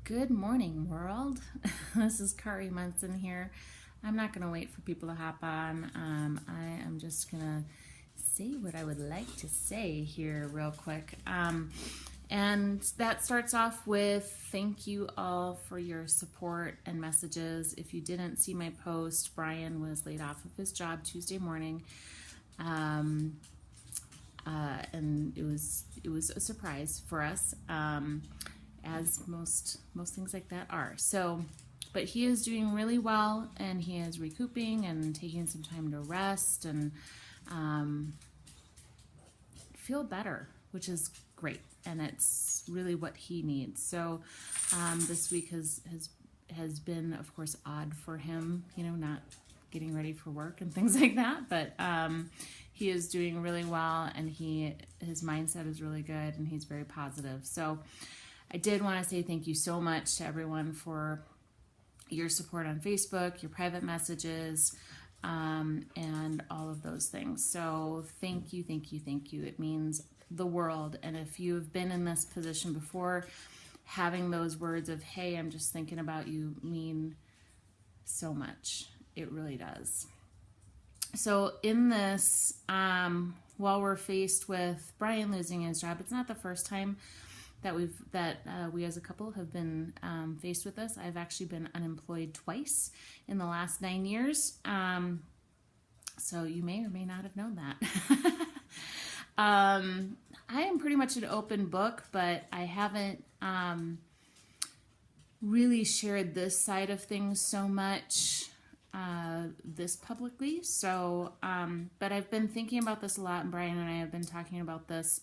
Good morning, world. This is Kari Munson here. I'm not going to wait for people to hop on. I am just going to say what I would like to say here real quick. And that starts off with thank you all for your support and messages. If you didn't see my post, Brian was laid off of his job Tuesday morning. And it was a surprise for us. As most things like that are. So, but he is doing really well, and he is recouping and taking some time to rest and feel better, which is great, and it's really what he needs. So, this week has been, of course, odd for him. Not getting ready for work and things like that, but he is doing really well, and his mindset is really good, and he's very positive. So. I did want to say thank you so much to everyone for your support on Facebook, your private messages, and all of those things. So thank you, thank you, thank you. It means the world. And if you've been in this position before, having those words of, hey, I'm just thinking about you mean so much. It really does. So in this, while we're faced with Brian losing his job, it's not the first time that we as a couple have been faced with this. I've actually been unemployed twice in the last 9 years. So you may or may not have known that. I am pretty much an open book, but I haven't really shared this side of things so much this publicly. So, but I've been thinking about this a lot, and Brian and I have been talking about this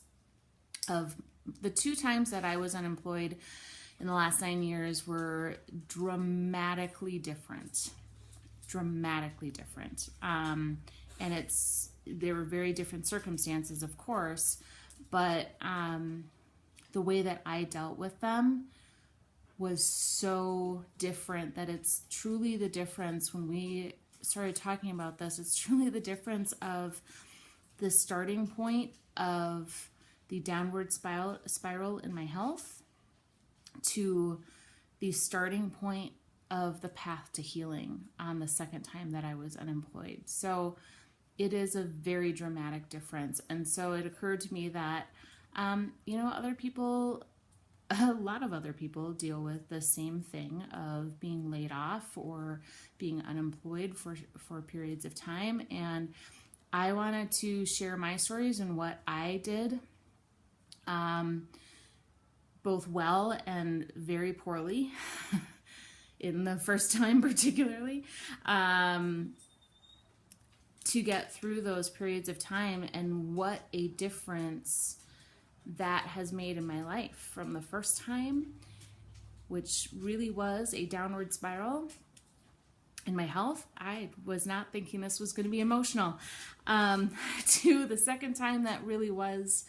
of the 2 times that I was unemployed in the last 9 years were dramatically different. And they were very different circumstances, of course, but the way that I dealt with them was so different that it's truly the difference. When we started talking about this, it's truly the difference of the starting point of the downward spiral in my health to the starting point of the path to healing on the second time that I was unemployed. So it is a very dramatic difference. And so it occurred to me that, other people, a lot of other people deal with the same thing of being laid off or being unemployed for periods of time. And I wanted to share my stories and what I did both well and very poorly in the first time particularly, to get through those periods of time, and what a difference that has made in my life from the first time, which really was a downward spiral in my health. I was not thinking this was going to be emotional, to the second time that really was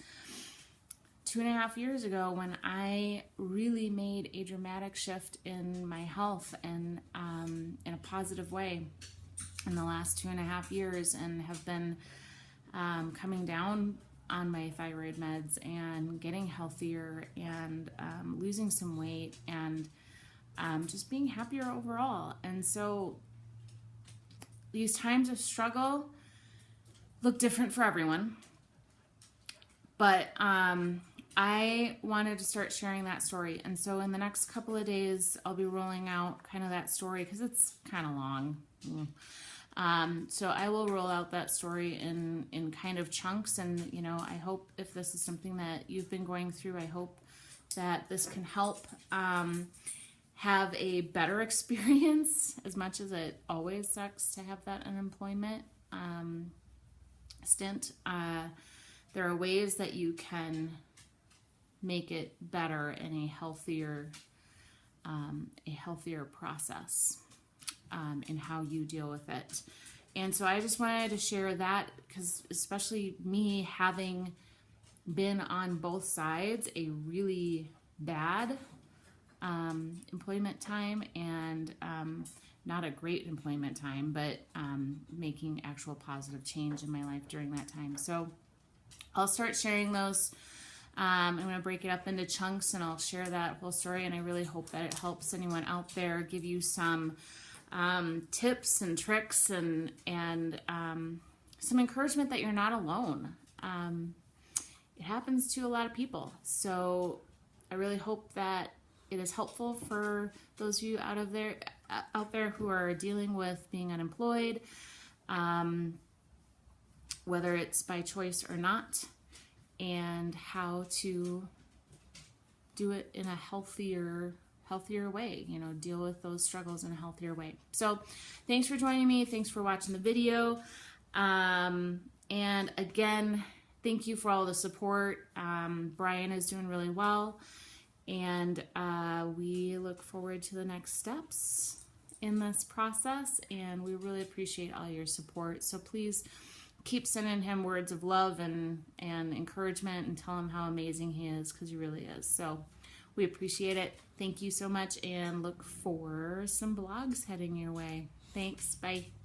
2.5 years ago, when I really made a dramatic shift in my health and in a positive way in the last 2.5 years, and have been coming down on my thyroid meds and getting healthier and losing some weight and just being happier overall. And so these times of struggle look different for everyone, but I wanted to start sharing that story. And so in the next couple of days, I'll be rolling out kind of that story, because it's kind of long. So I will roll out that story in kind of chunks. And, I hope if this is something that you've been going through, I hope that this can help have a better experience, as much as it always sucks to have that unemployment stint. There are ways that you can make it better in a healthier process in how you deal with it. And so I just wanted to share that, because especially me having been on both sides, a really bad employment time and not a great employment time, but making actual positive change in my life during that time. So I'll start sharing those I'm going to break it up into chunks and I'll share that whole story, and I really hope that it helps anyone out there, give you some tips and tricks and some encouragement that you're not alone. It happens to a lot of people. So I really hope that it is helpful for those of you out there who are dealing with being unemployed, whether it's by choice or not, and how to do it in a healthier way, deal with those struggles in a healthier way. So thanks for joining me. Thanks for watching the video. And again, thank you for all the support. Brian is doing really well, and we look forward to the next steps in this process, and we really appreciate all your support. So please keep sending him words of love and encouragement, and tell him how amazing he is, because he really is. So we appreciate it. Thank you so much, and look for some blogs heading your way. Thanks. Bye.